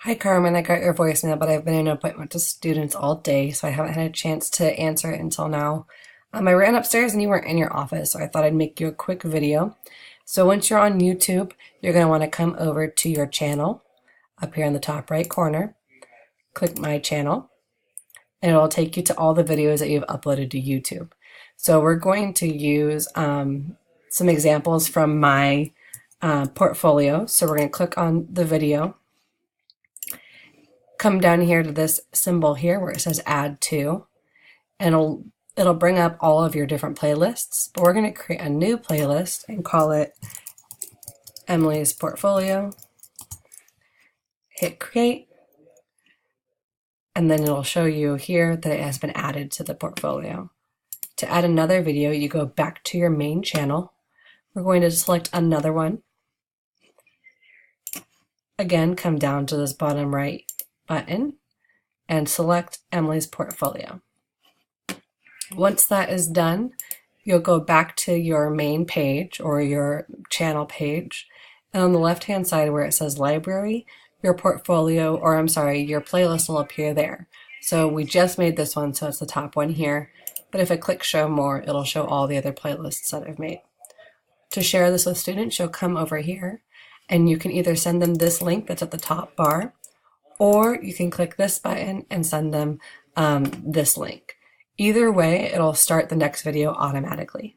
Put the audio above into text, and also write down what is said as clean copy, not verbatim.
Hi Carmen, I got your voicemail, but I've been in an appointment with students all day, so I haven't had a chance to answer it until now. I ran upstairs and you weren't in your office, so I thought I'd make you a quick video. So once you're on YouTube, you're going to want to come over to your channel up here in the top right corner. Click my channel, and it'll take you to all the videos that you've uploaded to YouTube. So we're going to use some examples from my portfolio. So we're going to click on the video. Come down here to this symbol here where it says add to, and it'll bring up all of your different playlists, but we're going to create a new playlist and call it Emily's Portfolio. Hit create, and then it'll show you here that it has been added to the portfolio. To add another video, you go back to your main channel. We're going to select another one. Again, come down to this bottom right button and select Emily's Portfolio. Once that is done, you'll go back to your main page or your channel page, and on the left hand side where it says library, your portfolio, or I'm sorry, your playlist will appear there. So we just made this one, so it's the top one here, but if I click show more, it'll show all the other playlists that I've made. To share this with students, you'll come over here and you can either send them this link that's at the top bar, or you can click this button and send them this link. Either way, it'll start the next video automatically.